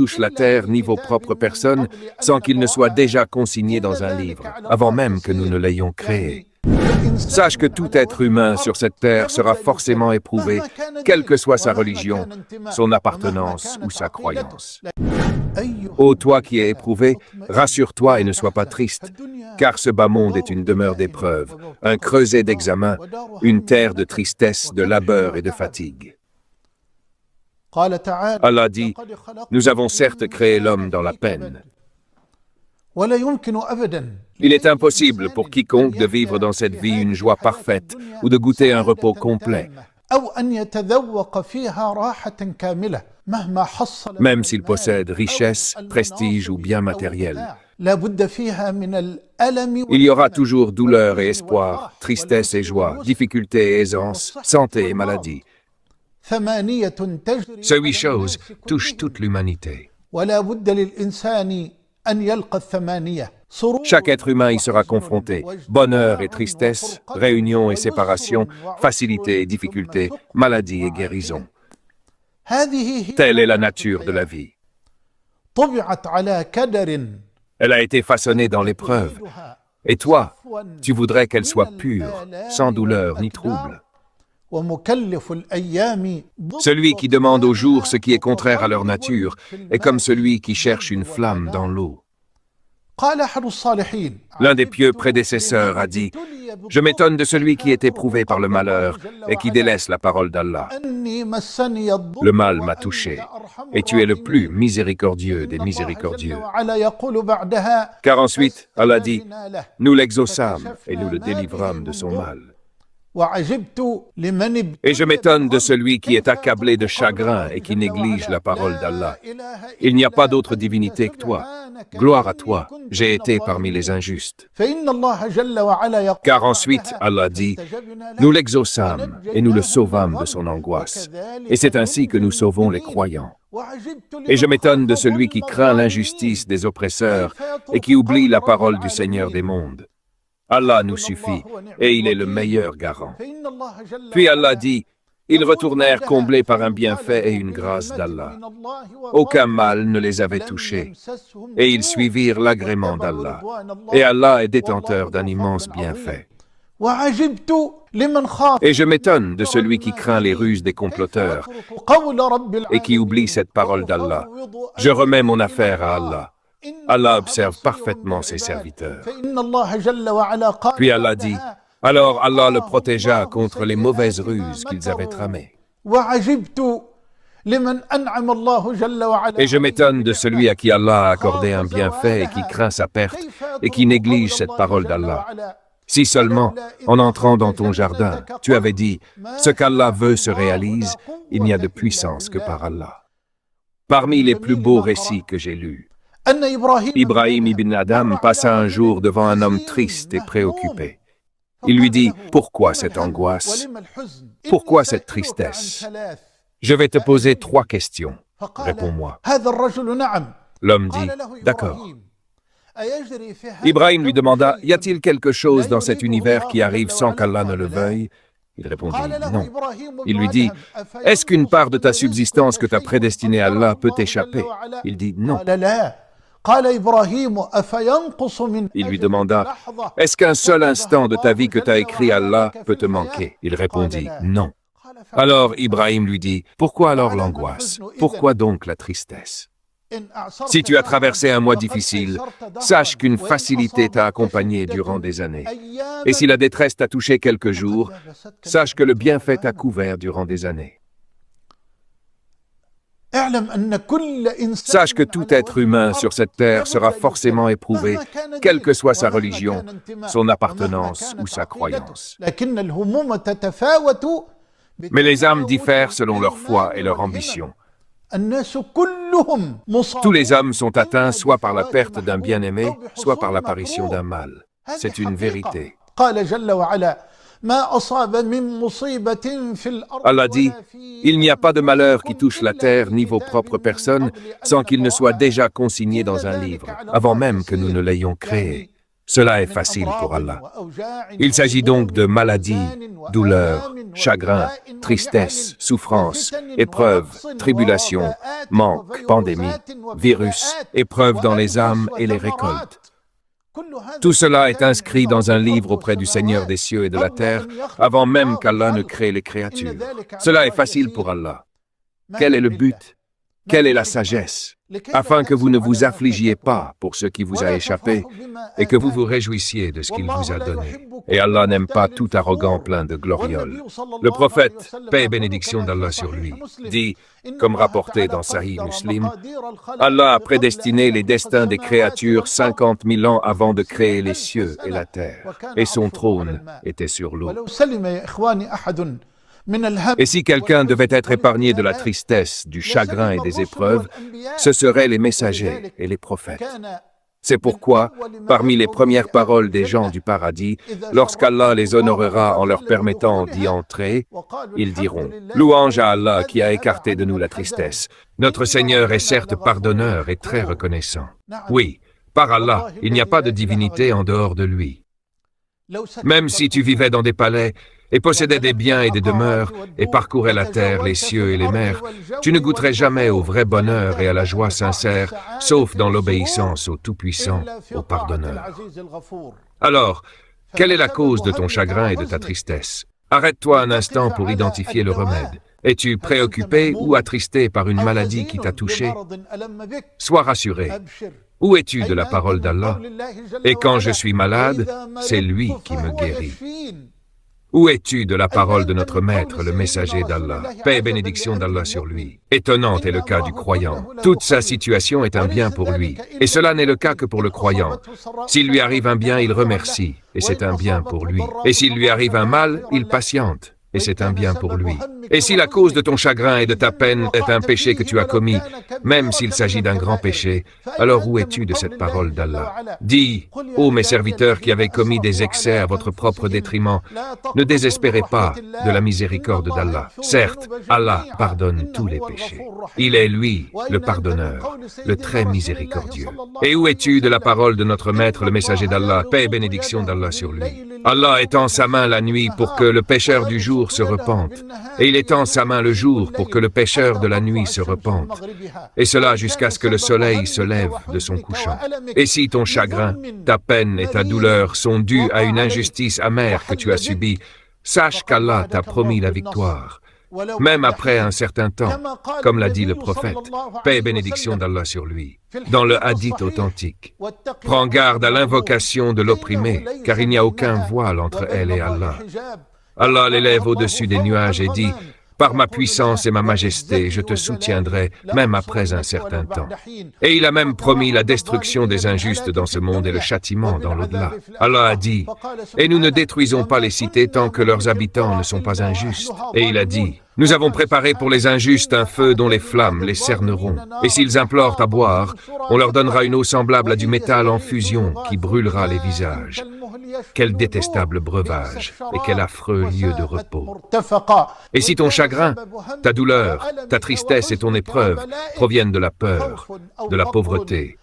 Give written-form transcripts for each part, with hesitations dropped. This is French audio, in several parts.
touchent la terre ni vos propres personnes sans qu'ils ne soient déjà consignés dans un livre, avant même que nous ne l'ayons créé. Sache que tout être humain sur cette terre sera forcément éprouvé, quelle que soit sa religion, son appartenance ou sa croyance. Ô toi qui es éprouvé, rassure-toi et ne sois pas triste, car ce bas monde est une demeure d'épreuve, un creuset d'examen, une terre de tristesse, de labeur et de fatigue. Allah dit, nous avons certes créé l'homme dans la peine. Il est impossible pour quiconque de vivre dans cette vie une joie parfaite ou de goûter un repos complet, même s'il possède richesse, prestige ou bien matériel. Il y aura toujours douleur et espoir, tristesse et joie, difficulté et aisance, santé et maladie. Ces 8 choses touchent toute l'humanité. Chaque être humain y sera confronté. Bonheur et tristesse, réunion et séparation, facilité et difficulté, maladie et guérison. Telle est la nature de la vie. Elle a été façonnée dans l'épreuve. Et toi, tu voudrais qu'elle soit pure, sans douleur ni trouble. Celui qui demande aux jours ce qui est contraire à leur nature est comme celui qui cherche une flamme dans l'eau. L'un des pieux prédécesseurs a dit, « Je m'étonne de celui qui est éprouvé par le malheur et qui délaisse la parole d'Allah. Le mal m'a touché, et tu es le plus miséricordieux des miséricordieux. » Car ensuite, Allah dit, « Nous l'exaucâmes et nous le délivrâmes de son mal. » Et je m'étonne de celui qui est accablé de chagrin et qui néglige la parole d'Allah. Il n'y a pas d'autre divinité que toi. Gloire à toi, j'ai été parmi les injustes. Car ensuite, Allah dit, nous l'exaucâmes et nous le sauvâmes de son angoisse. Et c'est ainsi que nous sauvons les croyants. Et je m'étonne de celui qui craint l'injustice des oppresseurs et qui oublie la parole du Seigneur des mondes. Allah nous suffit, et il est le meilleur garant. Puis Allah dit, ils retournèrent comblés par un bienfait et une grâce d'Allah. Aucun mal ne les avait touchés, et ils suivirent l'agrément d'Allah. Et Allah est détenteur d'un immense bienfait. Et je m'étonne de celui qui craint les ruses des comploteurs et qui oublie cette parole d'Allah. Je remets mon affaire à Allah. Allah observe parfaitement ses serviteurs. Puis Allah dit, alors Allah le protégea contre les mauvaises ruses qu'ils avaient tramées. Et je m'étonne de celui à qui Allah a accordé un bienfait et qui craint sa perte et qui néglige cette parole d'Allah. Si seulement, en entrant dans ton jardin, tu avais dit, ce qu'Allah veut se réalise, il n'y a de puissance que par Allah. Parmi les plus beaux récits que j'ai lus, Ibrahim ibn Adam passa un jour devant un homme triste et préoccupé. Il lui dit, « Pourquoi cette angoisse? Pourquoi cette tristesse? Je vais te poser 3 questions. Réponds-moi. » L'homme dit, « D'accord. » Ibrahim lui demanda, « Y a-t-il quelque chose dans cet univers qui arrive sans qu'Allah ne le veuille? » Il répondit, « Non. » Il lui dit, « Est-ce qu'une part de ta subsistance que t'as prédestinée à Allah peut t'échapper? » Il dit, « Non. » Il lui demanda, « Est-ce qu'un seul instant de ta vie que t'as écrit Allah peut te manquer? » Il répondit, « Non. » Alors Ibrahim lui dit, « Pourquoi alors l'angoisse? Pourquoi donc la tristesse? Si tu as traversé un mois difficile, sache qu'une facilité t'a accompagné durant des années. Et si la détresse t'a touché quelques jours, sache que le bienfait t'a couvert durant des années. Sache que tout être humain sur cette terre sera forcément éprouvé, quelle que soit sa religion, son appartenance ou sa croyance. Mais les âmes diffèrent selon leur foi et leur ambition. Tous les hommes sont atteints soit par la perte d'un bien-aimé, soit par l'apparition d'un mal. C'est une vérité. Allah dit, il n'y a pas de malheur qui touche la terre ni vos propres personnes sans qu'il ne soit déjà consigné dans un livre, avant même que nous ne l'ayons créé. Cela est facile pour Allah. Il s'agit donc de maladies, douleurs, chagrins, tristesse, souffrance, épreuves, tribulations, manques, pandémies, virus, épreuves dans les âmes et les récoltes. Tout cela est inscrit dans un livre auprès du Seigneur des cieux et de la terre, avant même qu'Allah ne crée les créatures. Cela est facile pour Allah. Quel est le but? Quelle est la sagesse? Afin que vous ne vous affligiez pas pour ce qui vous a échappé et que vous vous réjouissiez de ce qu'il vous a donné. Et Allah n'aime pas tout arrogant plein de glorioles. Le prophète, paix et bénédiction d'Allah sur lui, dit, comme rapporté dans Sahih Muslim, Allah a prédestiné les destins des créatures 50 000 ans avant de créer les cieux et la terre, et son trône était sur l'eau. Et si quelqu'un devait être épargné de la tristesse, du chagrin et des épreuves, ce seraient les messagers et les prophètes. C'est pourquoi, parmi les premières paroles des gens du paradis, lorsqu'Allah les honorera en leur permettant d'y entrer, ils diront « Louange à Allah qui a écarté de nous la tristesse. Notre Seigneur est certes pardonneur et très reconnaissant. » Oui, par Allah, il n'y a pas de divinité en dehors de lui. Même si tu vivais dans des palais, et possédait des biens et des demeures, et parcourait la terre, les cieux et les mers, tu ne goûterais jamais au vrai bonheur et à la joie sincère, sauf dans l'obéissance au Tout-Puissant, au Pardonneur. Alors, quelle est la cause de ton chagrin et de ta tristesse? Arrête-toi un instant pour identifier le remède. Es-tu préoccupé ou attristé par une maladie qui t'a touché? Sois rassuré. Où es-tu de la parole d'Allah? Et quand je suis malade, c'est lui qui me guérit. Où es-tu de la parole de notre Maître, le messager d'Allah? Paix et bénédiction d'Allah sur lui. Étonnant est le cas du croyant. Toute sa situation est un bien pour lui. Et cela n'est le cas que pour le croyant. S'il lui arrive un bien, il remercie, et c'est un bien pour lui. Et s'il lui arrive un mal, il patiente, et c'est un bien pour lui. Et si la cause de ton chagrin et de ta peine est un péché que tu as commis, même s'il s'agit d'un grand péché, alors où es-tu de cette parole d'Allah? Dis, ô mes serviteurs qui avez commis des excès à votre propre détriment, ne désespérez pas de la miséricorde d'Allah. Certes, Allah pardonne tous les péchés. Il est lui, le pardonneur, le très miséricordieux. Et où es-tu de la parole de notre Maître, le messager d'Allah? Paix et bénédiction d'Allah sur lui. Allah étend sa main la nuit pour que le pécheur du jour se repente, et il étend sa main le jour pour que le pécheur de la nuit se repente, et cela jusqu'à ce que le soleil se lève de son couchant. Et si ton chagrin, ta peine et ta douleur sont dus à une injustice amère que tu as subie, sache qu'Allah t'a promis la victoire, même après un certain temps, comme l'a dit le prophète, paix et bénédiction d'Allah sur lui, dans le hadith authentique. Prends garde à l'invocation de l'opprimé, car il n'y a aucun voile entre elle et Allah. Allah l'élève au-dessus des nuages et dit, par ma puissance et ma majesté, je te soutiendrai, même après un certain temps. Et il a même promis la destruction des injustes dans ce monde et le châtiment dans l'au-delà. Allah a dit, et nous ne détruisons pas les cités tant que leurs habitants ne sont pas injustes. Et il a dit, nous avons préparé pour les injustes un feu dont les flammes les cerneront. Et s'ils implorent à boire, on leur donnera une eau semblable à du métal en fusion qui brûlera les visages. Quel détestable breuvage et quel affreux lieu de repos. Et si ton chagrin, ta douleur, ta tristesse et ton épreuve proviennent de la peur, de la pauvreté,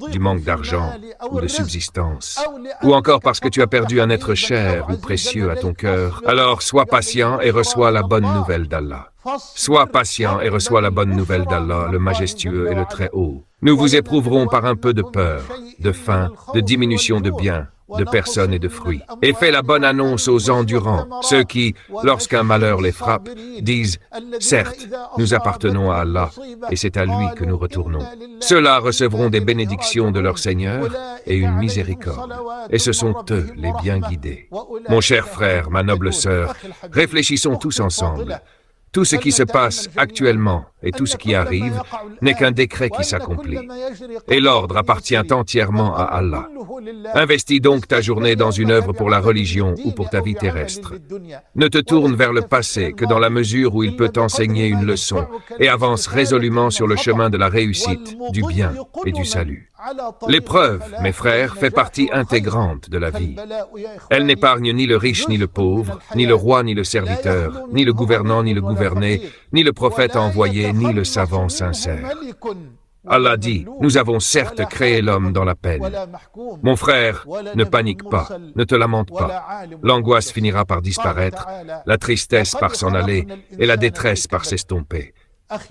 du manque d'argent ou de subsistance, ou encore parce que tu as perdu un être cher ou précieux à ton cœur, alors sois patient et reçois la bonne nouvelle d'Allah. Sois patient et reçois la bonne nouvelle d'Allah, le majestueux et le très haut. Nous vous éprouverons par un peu de peur, de faim, de diminution de biens, de personnes et de fruits. Et fais la bonne annonce aux endurants, ceux qui, lorsqu'un malheur les frappe, disent « Certes, nous appartenons à Allah, et c'est à lui que nous retournons. » Ceux-là recevront des bénédictions de leur Seigneur et une miséricorde. Et ce sont eux les bien guidés. Mon cher frère, ma noble sœur, réfléchissons tous ensemble. Tout ce qui se passe actuellement et tout ce qui arrive n'est qu'un décret qui s'accomplit. Et l'ordre appartient entièrement à Allah. Investis donc ta journée dans une œuvre pour la religion ou pour ta vie terrestre. Ne te tourne vers le passé que dans la mesure où il peut t'enseigner une leçon et avance résolument sur le chemin de la réussite, du bien et du salut. L'épreuve, mes frères, fait partie intégrante de la vie. Elle n'épargne ni le riche ni le pauvre, ni le roi ni le serviteur, ni le gouvernant ni le gouverné, ni le prophète envoyé, ni le savant sincère. Allah dit, nous avons certes créé l'homme dans la peine. Mon frère, ne panique pas, ne te lamente pas. L'angoisse finira par disparaître, la tristesse par s'en aller et la détresse par s'estomper.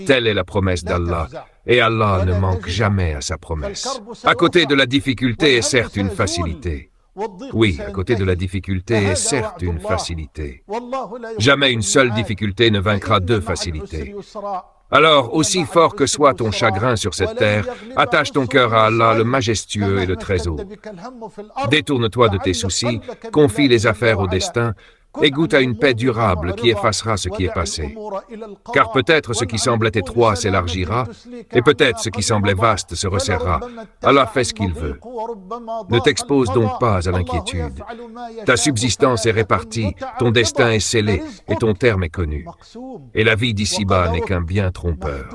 Telle est la promesse d'Allah, et Allah ne manque jamais à sa promesse. À côté de la difficulté est certes une facilité. Oui, à côté de la difficulté est certes une facilité. Jamais une seule difficulté ne vaincra deux facilités. Alors, aussi fort que soit ton chagrin sur cette terre, attache ton cœur à Allah, le majestueux et le très haut. Détourne-toi de tes soucis, confie les affaires au destin, et goûte à une paix durable qui effacera ce qui est passé. Car peut-être ce qui semblait étroit s'élargira, et peut-être ce qui semblait vaste se resserrera. Allah fait ce qu'il veut. Ne t'expose donc pas à l'inquiétude. Ta subsistance est répartie, ton destin est scellé, et ton terme est connu. Et la vie d'ici-bas n'est qu'un bien trompeur.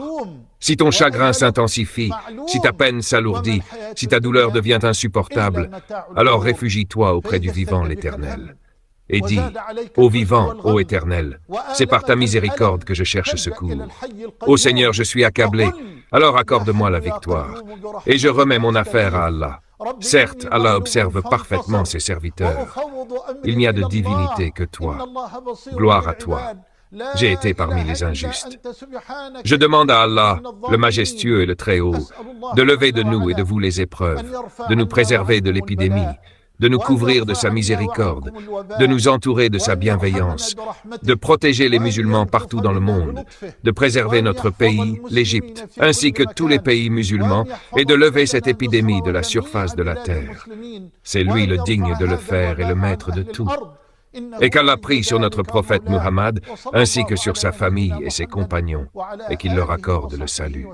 Si ton chagrin s'intensifie, si ta peine s'alourdit, si ta douleur devient insupportable, alors réfugie-toi auprès du vivant l'Éternel. Et dis, ô vivant, ô Éternel, c'est par ta miséricorde que je cherche secours. Ô Seigneur, je suis accablé, alors accorde-moi la victoire. Et je remets mon affaire à Allah. Certes, Allah observe parfaitement ses serviteurs. Il n'y a de divinité que toi. Gloire à toi. J'ai été parmi les injustes. Je demande à Allah, le majestueux et le très haut, de lever de nous et de vous les épreuves, de nous préserver de l'épidémie, de nous couvrir de sa miséricorde, de nous entourer de sa bienveillance, de protéger les musulmans partout dans le monde, de préserver notre pays, l'Égypte, ainsi que tous les pays musulmans, et de lever cette épidémie de la surface de la terre. C'est lui le digne de le faire et le maître de tout. Et qu'Allah prie sur notre prophète Muhammad, ainsi que sur sa famille et ses compagnons, et qu'il leur accorde le salut.